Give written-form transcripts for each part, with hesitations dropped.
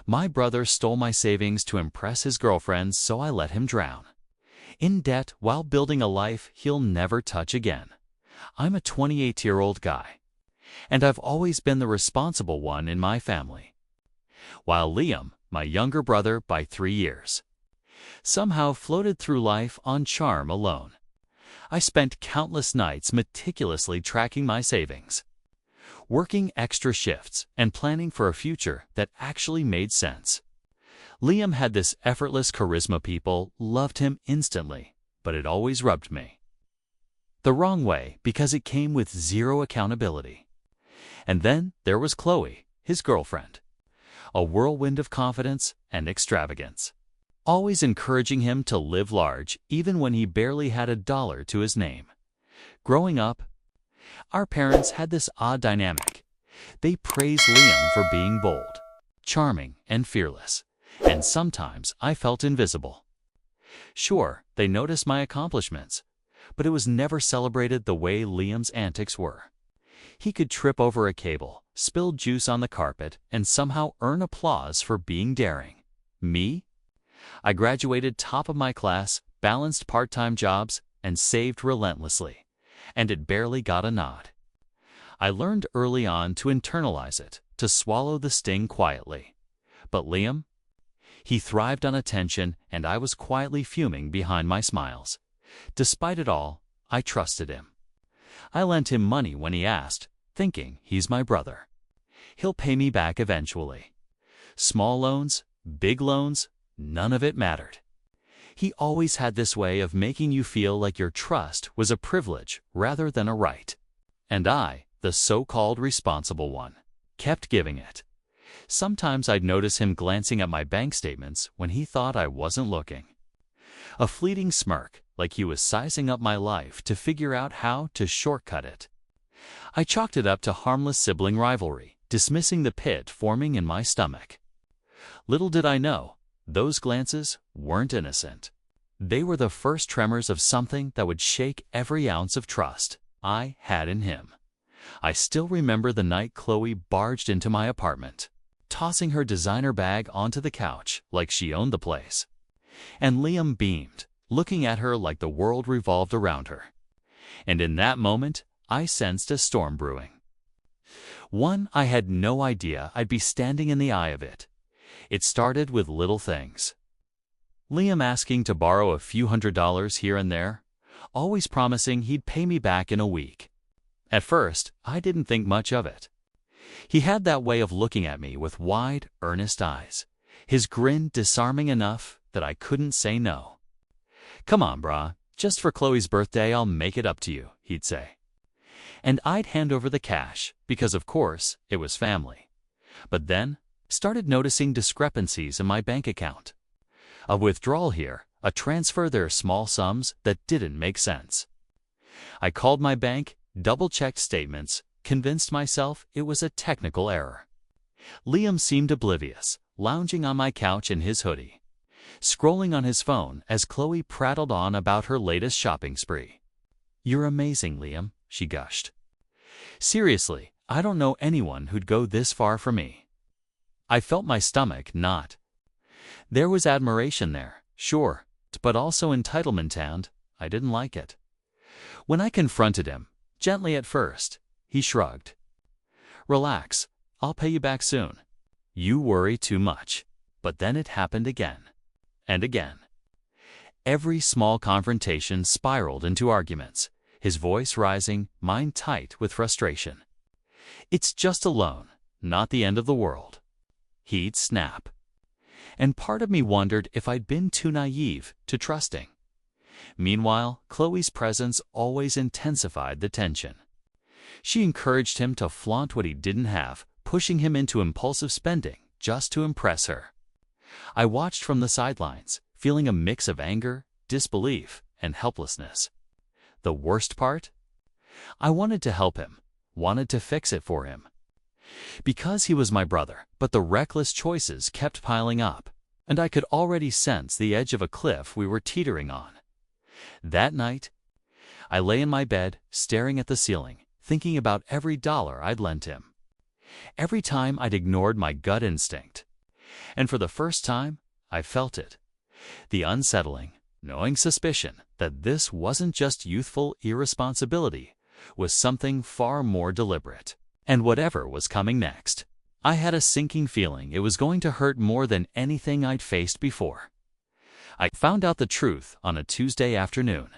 My brother stole my savings to impress his girlfriend, so I let him drown. In debt while building a life he'll never touch again. I'm a 28-year-old guy, and I've always been the responsible one in my family. While Liam, my younger brother by 3 years, somehow floated through life on charm alone. I spent countless nights meticulously tracking my savings, working extra shifts, and planning for a future that actually made sense. Liam had this effortless charisma. People loved him instantly, but it always rubbed me the wrong way because it came with zero accountability. And then there was Chloe, his girlfriend, a whirlwind of confidence and extravagance, always encouraging him to live large even when he barely had $1 to his name. Growing up, our parents had this odd dynamic. They praised Liam for being bold, charming, and fearless, and sometimes I felt invisible. Sure, they noticed my accomplishments, but it was never celebrated the way Liam's antics were. He could trip over a cable, spill juice on the carpet, and somehow earn applause for being daring. Me? I graduated top of my class, balanced part-time jobs, and saved relentlessly, and it barely got a nod. I learned early on to internalize it, to swallow the sting quietly. But Liam? He thrived on attention, and I was quietly fuming behind my smiles. Despite it all, I trusted him. I lent him money when he asked, thinking he's my brother. He'll pay me back eventually. Small loans, big loans, none of it mattered. He always had this way of making you feel like your trust was a privilege rather than a right. And I, the so-called responsible one, kept giving it. Sometimes I'd notice him glancing at my bank statements when he thought I wasn't looking. A fleeting smirk, like he was sizing up my life to figure out how to shortcut it. I chalked it up to harmless sibling rivalry, dismissing the pit forming in my stomach. Little did I know, those glances weren't innocent. They were the first tremors of something that would shake every ounce of trust I had in him. I still remember the night Chloe barged into my apartment, tossing her designer bag onto the couch like she owned the place. And Liam beamed, looking at her like the world revolved around her. And in that moment, I sensed a storm brewing. One I had no idea I'd be standing in the eye of it. It started with little things. Liam asking to borrow a few $100s here and there, always promising he'd pay me back in a week. At first, I didn't think much of it. He had that way of looking at me with wide, earnest eyes, his grin disarming enough that I couldn't say no. "Come on, brah, just for Chloe's birthday I'll make it up to you," he'd say. And I'd hand over the cash, because of course it was family. But then, started noticing discrepancies in my bank account. A withdrawal here, a transfer there, small sums that didn't make sense. I called my bank, double-checked statements, convinced myself it was a technical error. Liam seemed oblivious, lounging on my couch in his hoodie, scrolling on his phone as Chloe prattled on about her latest shopping spree. "You're amazing, Liam," she gushed. "Seriously, I don't know anyone who'd go this far for me." I felt my stomach knot. There was admiration there, sure, but also entitlement, and I didn't like it. When I confronted him, gently at first, he shrugged. "Relax, I'll pay you back soon. You worry too much." But then it happened again, and again. Every small confrontation spiraled into arguments, his voice rising, mine tight with frustration. "It's just a loan, not the end of the world." He'd snap. And part of me wondered if I'd been too naive, too trusting. Meanwhile, Chloe's presence always intensified the tension. She encouraged him to flaunt what he didn't have, pushing him into impulsive spending just to impress her. I watched from the sidelines, feeling a mix of anger, disbelief, and helplessness. The worst part? I wanted to help him, wanted to fix it for him. Because he was my brother, but the reckless choices kept piling up, and I could already sense the edge of a cliff we were teetering on. That night, I lay in my bed, staring at the ceiling, thinking about every dollar I'd lent him. Every time I'd ignored my gut instinct. And for the first time, I felt it. The unsettling, gnawing suspicion that this wasn't just youthful irresponsibility, was something far more deliberate. And whatever was coming next, I had a sinking feeling it was going to hurt more than anything I'd faced before. I found out the truth on a Tuesday afternoon.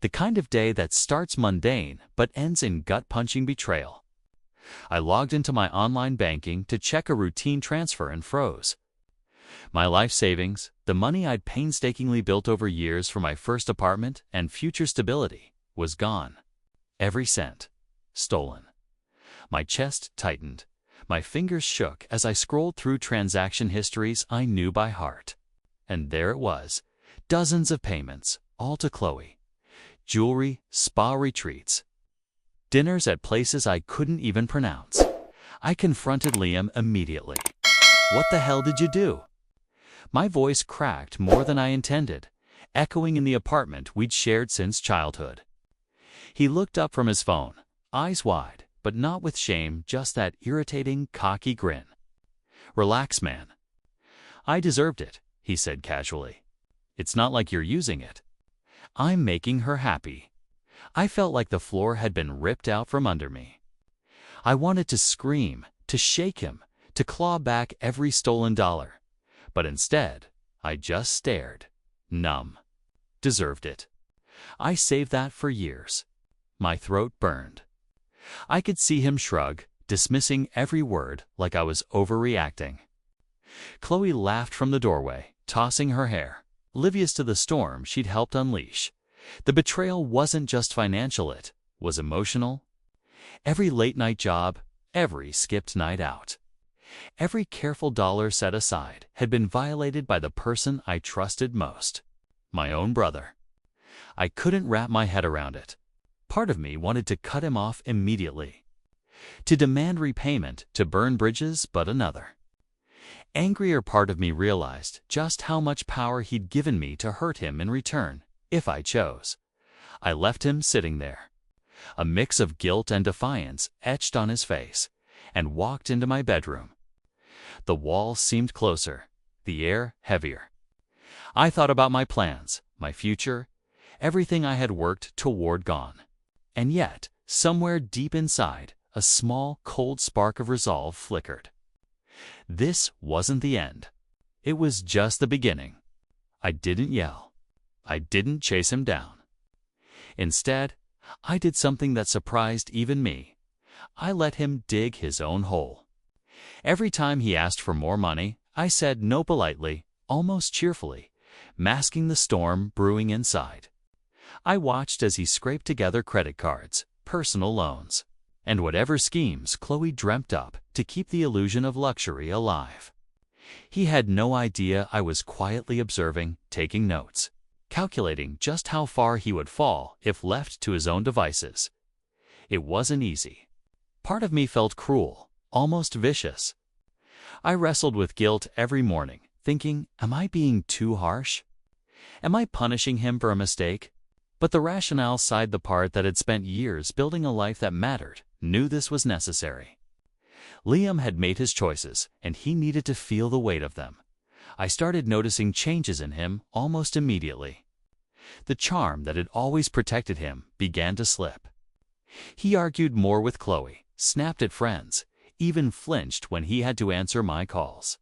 The kind of day that starts mundane but ends in gut-punching betrayal. I logged into my online banking to check a routine transfer and froze. My life savings, the money I'd painstakingly built over years for my first apartment and future stability, was gone. Every cent. Stolen. My chest tightened. My fingers shook as I scrolled through transaction histories I knew by heart. And there it was. Dozens of payments, all to Chloe. Jewelry, spa retreats. Dinners at places I couldn't even pronounce. I confronted Liam immediately. "What the hell did you do?" My voice cracked more than I intended, echoing in the apartment we'd shared since childhood. He looked up from his phone, eyes wide, but not with shame, just that irritating, cocky grin. "Relax, man." "I deserved it," he said casually. "It's not like you're using it. I'm making her happy." I felt like the floor had been ripped out from under me. I wanted to scream, to shake him, to claw back every stolen dollar. But instead, I just stared, numb. Deserved it. I saved that for years. My throat burned. I could see him shrug, dismissing every word like I was overreacting. Chloe laughed from the doorway, tossing her hair, oblivious to the storm she'd helped unleash. The betrayal wasn't just financial, it was emotional. Every late-night job, every skipped night out, every careful dollar set aside had been violated by the person I trusted most, my own brother. I couldn't wrap my head around it. Part of me wanted to cut him off immediately, to demand repayment, to burn bridges, but another, angrier part of me realized just how much power he'd given me to hurt him in return, if I chose. I left him sitting there, a mix of guilt and defiance etched on his face, and walked into my bedroom. The walls seemed closer, the air heavier. I thought about my plans, my future, everything I had worked toward gone. And yet, somewhere deep inside, a small, cold spark of resolve flickered. This wasn't the end. It was just the beginning. I didn't yell. I didn't chase him down. Instead, I did something that surprised even me. I let him dig his own hole. Every time he asked for more money, I said no politely, almost cheerfully, masking the storm brewing inside. I watched as he scraped together credit cards, personal loans, and whatever schemes Chloe dreamt up to keep the illusion of luxury alive. He had no idea I was quietly observing, taking notes, calculating just how far he would fall if left to his own devices. It wasn't easy. Part of me felt cruel, almost vicious. I wrestled with guilt every morning, thinking, am I being too harsh? Am I punishing him for a mistake? But the rationale side, the part that had spent years building a life that mattered, knew this was necessary. Liam had made his choices, and he needed to feel the weight of them. I started noticing changes in him almost immediately. The charm that had always protected him began to slip. He argued more with Chloe, snapped at friends, even flinched when he had to answer my calls.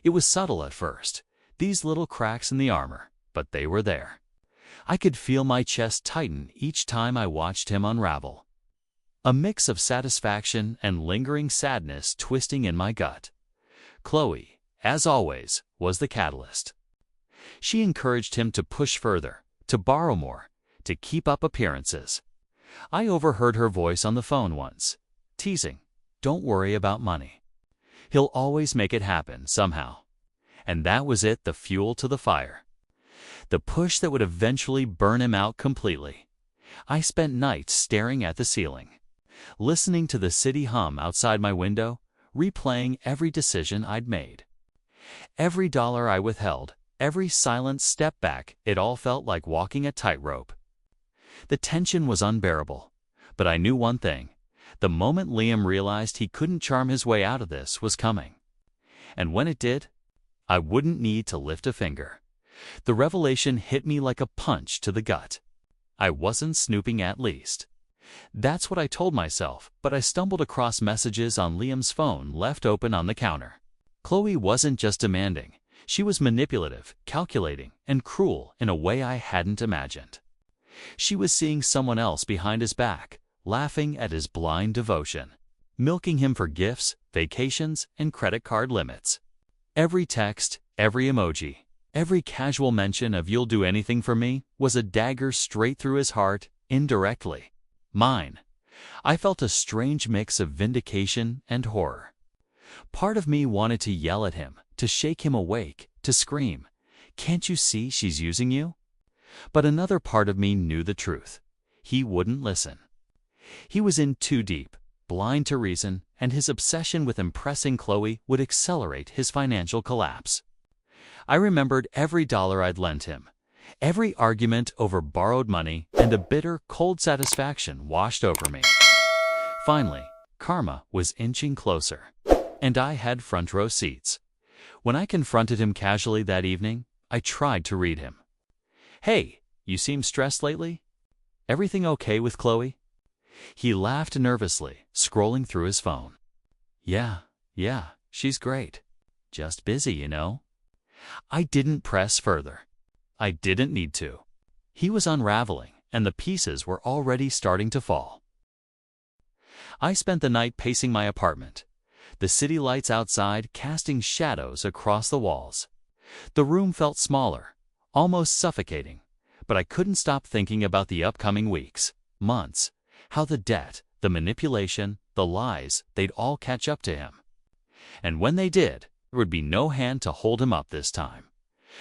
It was subtle at first, these little cracks in the armor, but they were there. I could feel my chest tighten each time I watched him unravel. A mix of satisfaction and lingering sadness twisting in my gut. Chloe, as always, was the catalyst. She encouraged him to push further, to borrow more, to keep up appearances. I overheard her voice on the phone once, teasing, "Don't worry about money. He'll always make it happen somehow." And that was it, the fuel to the fire. The push that would eventually burn him out completely. I spent nights staring at the ceiling, listening to the city hum outside my window, replaying every decision I'd made. Every dollar I withheld, every silent step back, it all felt like walking a tightrope. The tension was unbearable, but I knew one thing. The moment Liam realized he couldn't charm his way out of this was coming. And when it did, I wouldn't need to lift a finger. The revelation hit me like a punch to the gut. I wasn't snooping, at least. That's what I told myself, but I stumbled across messages on Liam's phone left open on the counter. Chloe wasn't just demanding. She was manipulative, calculating, and cruel in a way I hadn't imagined. She was seeing someone else behind his back, laughing at his blind devotion, milking him for gifts, vacations, and credit card limits. Every text, every emoji, every casual mention of "you'll do anything for me" was a dagger straight through his heart, indirectly. Mine. I felt a strange mix of vindication and horror. Part of me wanted to yell at him, to shake him awake, to scream, "Can't you see she's using you?" But another part of me knew the truth. He wouldn't listen. He was in too deep, blind to reason, and his obsession with impressing Chloe would accelerate his financial collapse. I remembered every dollar I'd lent him. Every argument over borrowed money, and a bitter, cold satisfaction washed over me. Finally, karma was inching closer, and I had front row seats. When I confronted him casually that evening, I tried to read him. "Hey, you seem stressed lately? Everything okay with Chloe?" He laughed nervously, scrolling through his phone. Yeah, she's great. Just busy, you know." I didn't press further. I didn't need to. He was unraveling, and the pieces were already starting to fall. I spent the night pacing my apartment, the city lights outside casting shadows across the walls. The room felt smaller, almost suffocating, but I couldn't stop thinking about the upcoming weeks, months, how the debt, the manipulation, the lies, they'd all catch up to him. And when they did, there would be no hand to hold him up this time.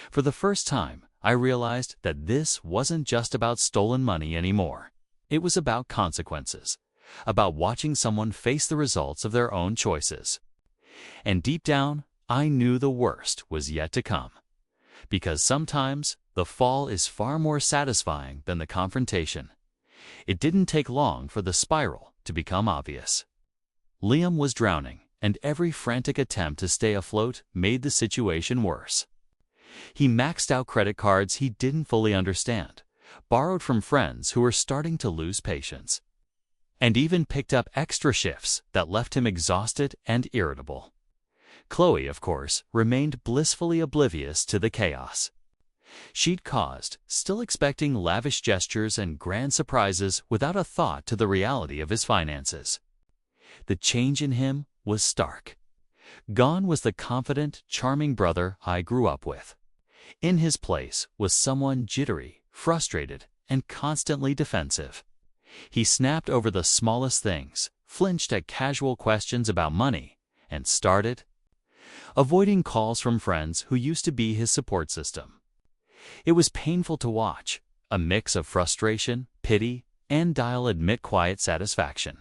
For the first time, I realized that this wasn't just about stolen money anymore. It was about consequences, about watching someone face the results of their own choices. And deep down, I knew the worst was yet to come. Because sometimes, the fall is far more satisfying than the confrontation. It didn't take long for the spiral to become obvious. Liam was drowning, and every frantic attempt to stay afloat made the situation worse. He maxed out credit cards he didn't fully understand, borrowed from friends who were starting to lose patience, and even picked up extra shifts that left him exhausted and irritable. Chloe, of course, remained blissfully oblivious to the chaos she'd caused, still expecting lavish gestures and grand surprises without a thought to the reality of his finances. The change in him was stark. Gone was the confident, charming brother I grew up with. In his place was someone jittery, frustrated, and constantly defensive. He snapped over the smallest things, flinched at casual questions about money, and started avoiding calls from friends who used to be his support system. It was painful to watch, a mix of frustration, pity, and I'll admit quiet satisfaction.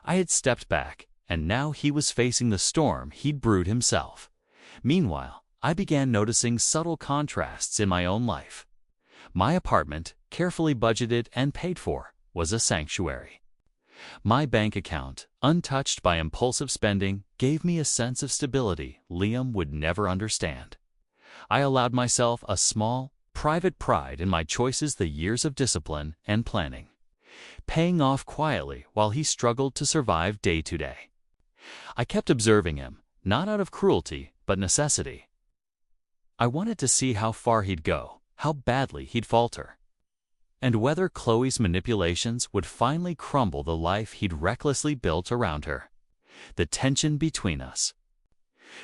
I had stepped back, and now he was facing the storm he'd brewed himself. Meanwhile, I began noticing subtle contrasts in my own life. My apartment, carefully budgeted and paid for, was a sanctuary. My bank account, untouched by impulsive spending, gave me a sense of stability Liam would never understand. I allowed myself a small, private pride in my choices, the years of discipline and planning, paying off quietly while he struggled to survive day to day. I kept observing him, not out of cruelty, but necessity. I wanted to see how far he'd go, how badly he'd falter, and whether Chloe's manipulations would finally crumble the life he'd recklessly built around her. The tension between us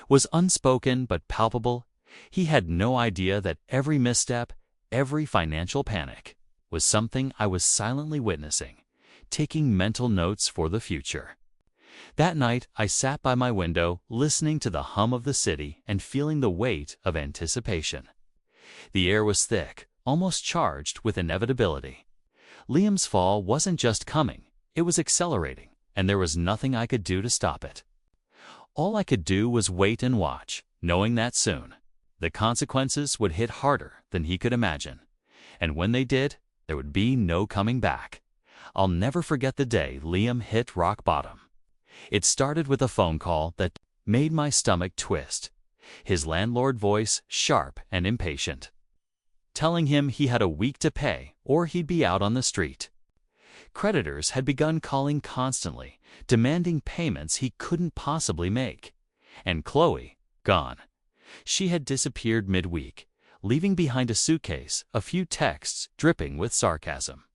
was unspoken but palpable. He had no idea that every misstep, every financial panic, was something I was silently witnessing, taking mental notes for the future. That night, I sat by my window, listening to the hum of the city and feeling the weight of anticipation. The air was thick, almost charged with inevitability. Liam's fall wasn't just coming, it was accelerating, and there was nothing I could do to stop it. All I could do was wait and watch, knowing that soon, the consequences would hit harder than he could imagine. And when they did, there would be no coming back. I'll never forget the day Liam hit rock bottom. It started with a phone call that made my stomach twist. His landlord voice sharp and impatient, telling him he had a week to pay or he'd be out on the street. Creditors had begun calling constantly, demanding payments he couldn't possibly make. And Chloe, gone. She had disappeared midweek, leaving behind a suitcase, a few texts dripping with sarcasm,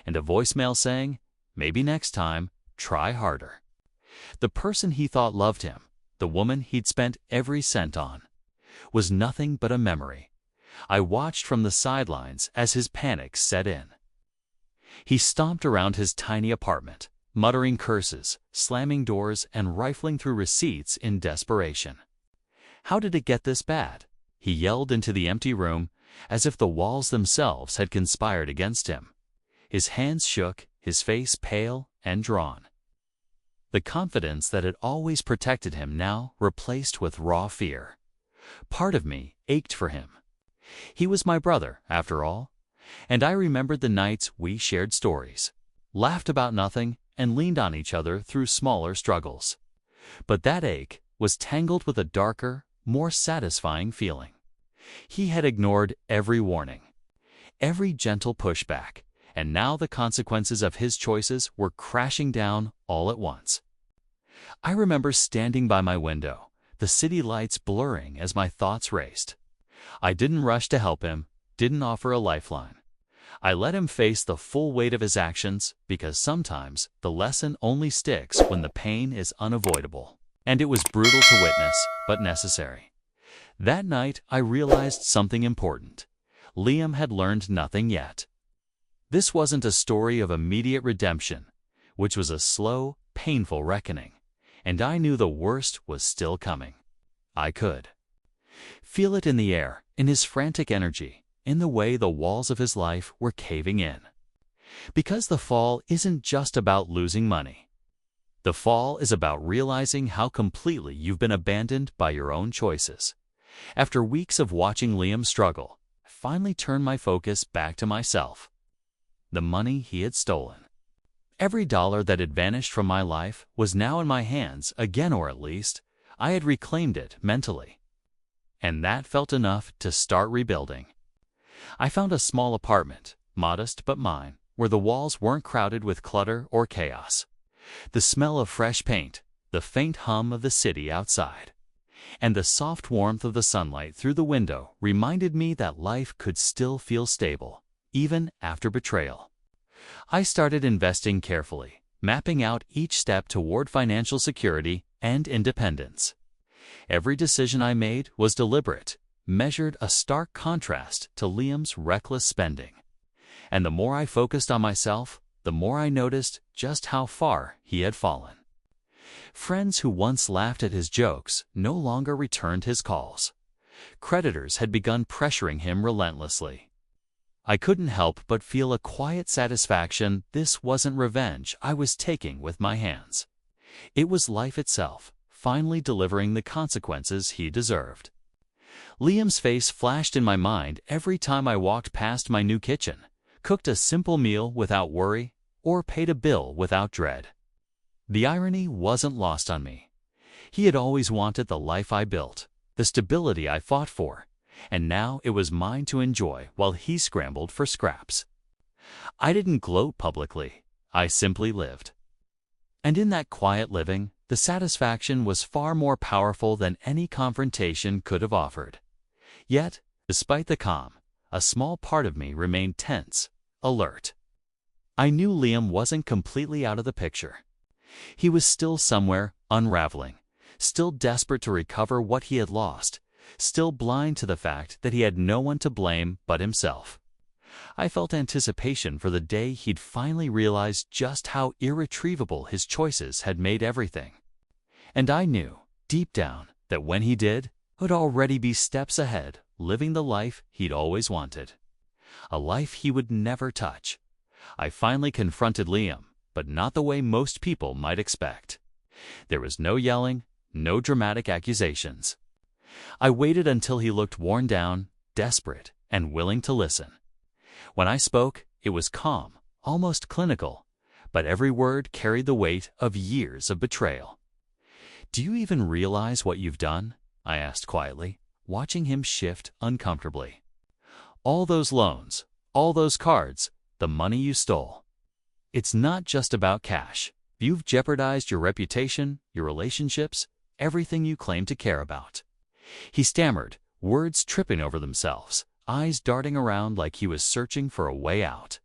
and a voicemail saying, "Maybe next time, try harder." The person he thought loved him, the woman he'd spent every cent on, was nothing but a memory. I watched from the sidelines as his panic set in. He stomped around his tiny apartment, muttering curses, slamming doors, and rifling through receipts in desperation. "How did it get this bad?" he yelled into the empty room, as if the walls themselves had conspired against him. His hands shook, his face pale and drawn. The confidence that had always protected him now replaced with raw fear. Part of me ached for him. He was my brother, after all, and I remembered the nights we shared stories, laughed about nothing, and leaned on each other through smaller struggles. But that ache was tangled with a darker, more satisfying feeling. He had ignored every warning, every gentle pushback, and now the consequences of his choices were crashing down all at once. I remember standing by my window, the city lights blurring as my thoughts raced. I didn't rush to help him, didn't offer a lifeline. I let him face the full weight of his actions, because sometimes the lesson only sticks when the pain is unavoidable. And it was brutal to witness, but necessary. That night, I realized something important. Liam had learned nothing yet. This wasn't a story of immediate redemption, which was a slow, painful reckoning, and I knew the worst was still coming. I could feel it in the air, in his frantic energy, in the way the walls of his life were caving in. Because the fall isn't just about losing money. The fall is about realizing how completely you've been abandoned by your own choices. After weeks of watching Liam struggle, I finally turned my focus back to myself. The money he had stolen. Every dollar that had vanished from my life was now in my hands again, or at least, I had reclaimed it mentally. And that felt enough to start rebuilding. I found a small apartment, modest but mine, where the walls weren't crowded with clutter or chaos. The smell of fresh paint, the faint hum of the city outside, and the soft warmth of the sunlight through the window reminded me that life could still feel stable, even after betrayal. I started investing carefully, mapping out each step toward financial security and independence. Every decision I made was deliberate, measured, a stark contrast to Liam's reckless spending. And the more I focused on myself, the more I noticed just how far he had fallen. Friends who once laughed at his jokes no longer returned his calls. Creditors had begun pressuring him relentlessly. I couldn't help but feel a quiet satisfaction. This wasn't revenge I was taking with my hands. It was life itself, finally delivering the consequences he deserved. Liam's face flashed in my mind every time I walked past my new kitchen, cooked a simple meal without worry, or paid a bill without dread. The irony wasn't lost on me. He had always wanted the life I built, the stability I fought for, and now it was mine to enjoy while he scrambled for scraps. I didn't gloat publicly, I simply lived. And in that quiet living, the satisfaction was far more powerful than any confrontation could have offered. Yet, despite the calm, a small part of me remained tense, alert. I knew Liam wasn't completely out of the picture. He was still somewhere, unraveling, still desperate to recover what he had lost, still blind to the fact that he had no one to blame but himself. I felt anticipation for the day he'd finally realize just how irretrievable his choices had made everything. And I knew, deep down, that when he did, he'd already be steps ahead, living the life he'd always wanted. A life he would never touch. I finally confronted Liam, but not the way most people might expect. There was no yelling, no dramatic accusations. I waited until he looked worn down, desperate, and willing to listen. When I spoke, it was calm, almost clinical, but every word carried the weight of years of betrayal. "Do you even realize what you've done?" I asked quietly, watching him shift uncomfortably. "All those loans, all those cards, the money you stole. It's not just about cash. You've jeopardized your reputation, your relationships, everything you claim to care about." He stammered, words tripping over themselves, eyes darting around like he was searching for a way out.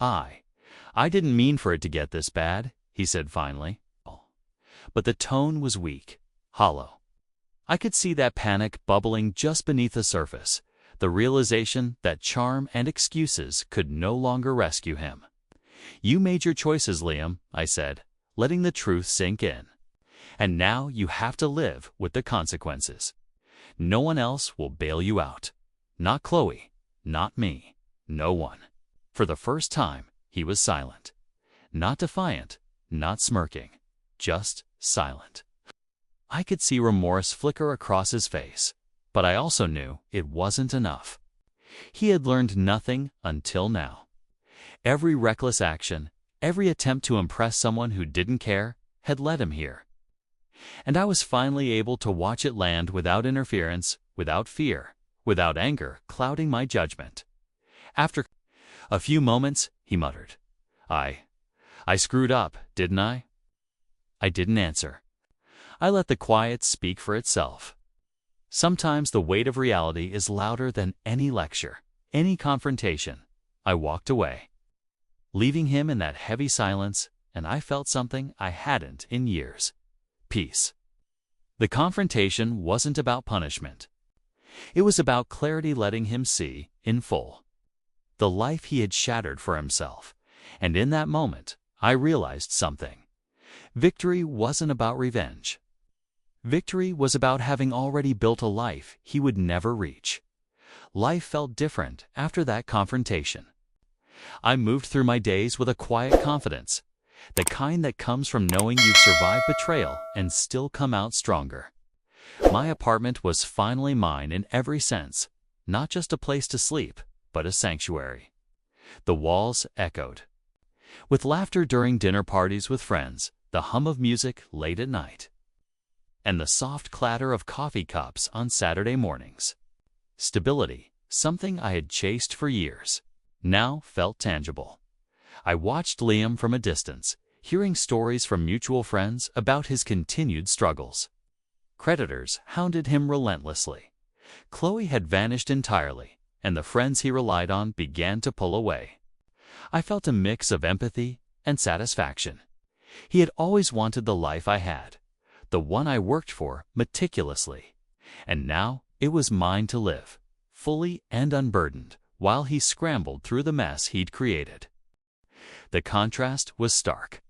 I didn't mean for it to get this bad," he said finally. But the tone was weak, hollow. I could see that panic bubbling just beneath the surface, the realization that charm and excuses could no longer rescue him. "You made your choices, Liam," I said, letting the truth sink in. "And now you have to live with the consequences. No one else will bail you out. Not Chloe, not me, no one." For the first time, he was silent. Not defiant, not smirking, just silent. I could see remorse flicker across his face, but I also knew it wasn't enough. He had learned nothing until now. Every reckless action, every attempt to impress someone who didn't care, had led him here. And I was finally able to watch it land without interference, without fear, without anger clouding my judgment. After a few moments, he muttered, I screwed up, didn't I?" I didn't answer. I let the quiet speak for itself. Sometimes the weight of reality is louder than any lecture, any confrontation. I walked away, leaving him in that heavy silence, and I felt something I hadn't in years: peace. The confrontation wasn't about punishment. It was about clarity, letting him see, in full, the life he had shattered for himself. And in that moment, I realized something. Victory wasn't about revenge. Victory was about having already built a life he would never reach. Life felt different after that confrontation. I moved through my days with a quiet confidence, the kind that comes from knowing you've survived betrayal and still come out stronger. My apartment was finally mine in every sense, not just a place to sleep, but a sanctuary. The walls echoed with laughter during dinner parties with friends, the hum of music late at night, and the soft clatter of coffee cups on Saturday mornings. Stability, something I had chased for years, now felt tangible. I watched Liam from a distance, hearing stories from mutual friends about his continued struggles. Creditors hounded him relentlessly. Chloe had vanished entirely, and the friends he relied on began to pull away. I felt a mix of empathy and satisfaction. He had always wanted the life I had, the one I worked for meticulously, and now it was mine to live, fully and unburdened, while he scrambled through the mess he'd created. The contrast was stark.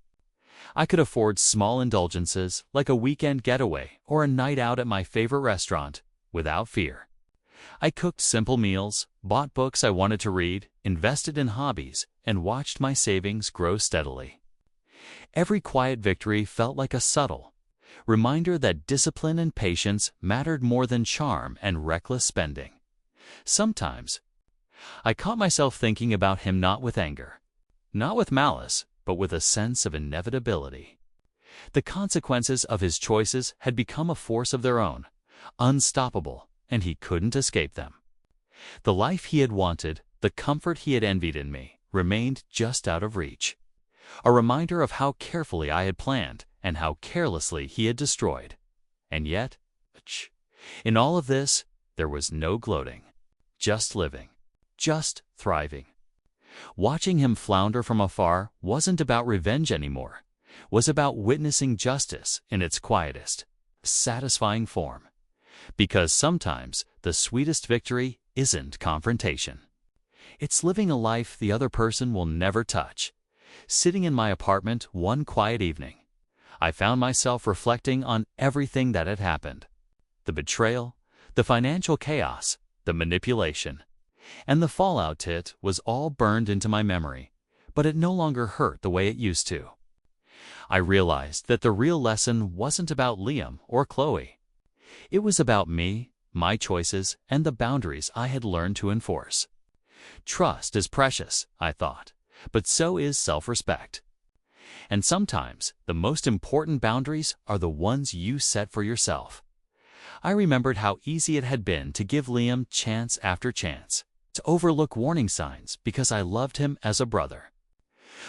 I could afford small indulgences like a weekend getaway or a night out at my favorite restaurant without fear. I cooked simple meals, bought books I wanted to read, invested in hobbies, and watched my savings grow steadily. Every quiet victory felt like a subtle reminder that discipline and patience mattered more than charm and reckless spending. Sometimes, I caught myself thinking about him not with anger, not with malice, but with a sense of inevitability. The consequences of his choices had become a force of their own, unstoppable, and he couldn't escape them. The life he had wanted, the comfort he had envied in me, remained just out of reach. A reminder of how carefully I had planned and how carelessly he had destroyed. And yet, in all of this, there was no gloating, just living, just thriving. Watching him flounder from afar wasn't about revenge anymore, was about witnessing justice in its quietest, satisfying form. Because sometimes the sweetest victory isn't confrontation. It's living a life the other person will never touch. Sitting in my apartment one quiet evening, I found myself reflecting on everything that had happened. The betrayal, the financial chaos, the manipulation, and the fallout. It was all burned into my memory, but it no longer hurt the way it used to. I realized that the real lesson wasn't about Liam or Chloe. It was about me, my choices, and the boundaries I had learned to enforce. Trust is precious, I thought, but so is self-respect. And sometimes, the most important boundaries are the ones you set for yourself. I remembered how easy it had been to give Liam chance after chance, to overlook warning signs because I loved him as a brother.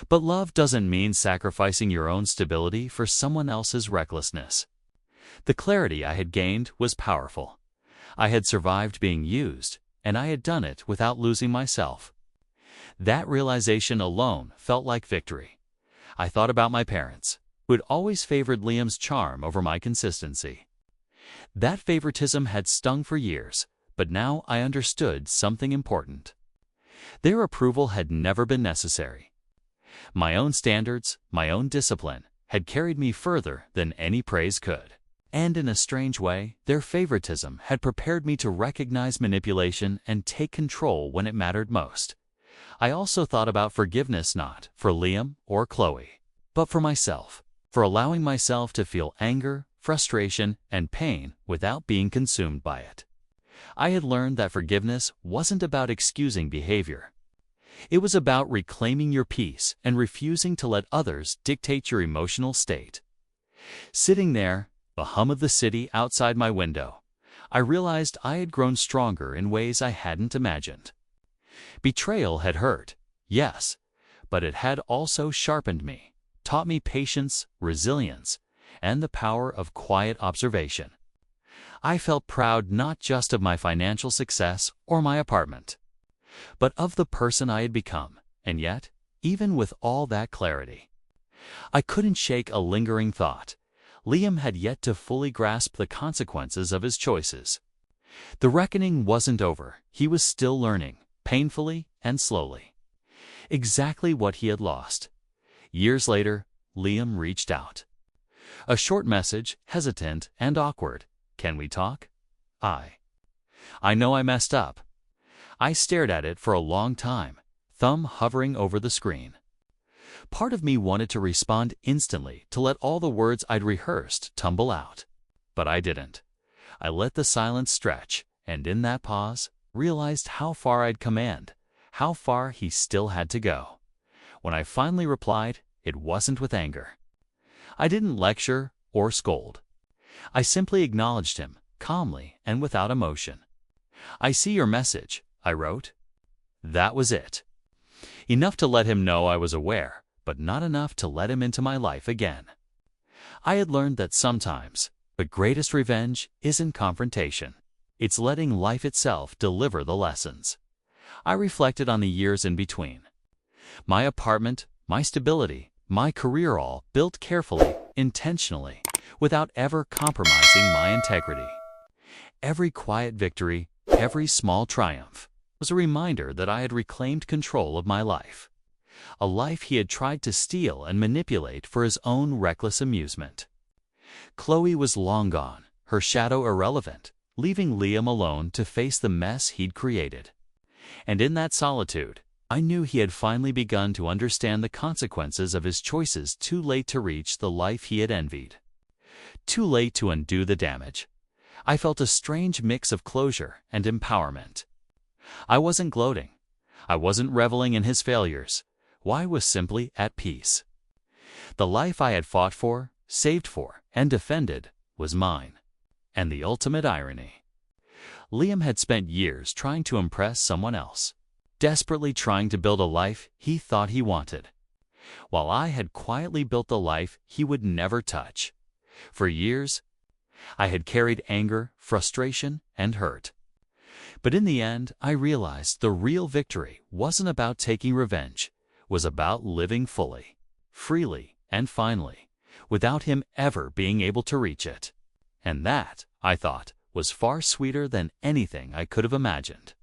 But love doesn't mean sacrificing your own stability for someone else's recklessness. The clarity I had gained was powerful. I had survived being used, and I had done it without losing myself. That realization alone felt like victory. I thought about my parents, who had always favored Liam's charm over my consistency. That favoritism had stung for years, but now I understood something important. Their approval had never been necessary. My own standards, my own discipline, had carried me further than any praise could. And in a strange way, their favoritism had prepared me to recognize manipulation and take control when it mattered most. I also thought about forgiveness, not for Liam or Chloe, but for myself, for allowing myself to feel anger, frustration, and pain without being consumed by it. I had learned that forgiveness wasn't about excusing behavior. It was about reclaiming your peace and refusing to let others dictate your emotional state. Sitting there, the hum of the city outside my window, I realized I had grown stronger in ways I hadn't imagined. Betrayal had hurt, yes, but it had also sharpened me, taught me patience, resilience, and the power of quiet observation. I felt proud not just of my financial success or my apartment, but of the person I had become, and yet, even with all that clarity, I couldn't shake a lingering thought. Liam had yet to fully grasp the consequences of his choices. The reckoning wasn't over. He was still learning, painfully and slowly, exactly what he had lost. Years later, Liam reached out. A short message, hesitant and awkward. "Can we talk?" I know I messed up. I stared at it for a long time, thumb hovering over the screen. Part of me wanted to respond instantly, to let all the words I'd rehearsed tumble out. But I didn't. I let the silence stretch, and in that pause, realized how far I'd come and how far he still had to go. When I finally replied, it wasn't with anger. I didn't lecture or scold. I simply acknowledged him, calmly and without emotion. "I see your message," I wrote. That was it. Enough to let him know I was aware, but not enough to let him into my life again. I had learned that sometimes the greatest revenge isn't confrontation. It's letting life itself deliver the lessons. I reflected on the years in between. My apartment, my stability, my career, all built carefully, intentionally, without ever compromising my integrity. Every quiet victory, every small triumph, was a reminder that I had reclaimed control of my life. A life he had tried to steal and manipulate for his own reckless amusement. Chloe was long gone, her shadow irrelevant, leaving Liam alone to face the mess he'd created. And in that solitude, I knew he had finally begun to understand the consequences of his choices, too late to reach the life he had envied. Too late to undo the damage. I felt a strange mix of closure and empowerment. I wasn't gloating. I wasn't reveling in his failures. I was simply at peace. The life I had fought for, saved for, and defended was mine. And the ultimate irony: Liam had spent years trying to impress someone else, desperately trying to build a life he thought he wanted, while I had quietly built the life he would never touch. For years, I had carried anger, frustration, and hurt. But in the end, I realized the real victory wasn't about taking revenge, was about living fully, freely, and finally, without him ever being able to reach it. And that, I thought, was far sweeter than anything I could have imagined.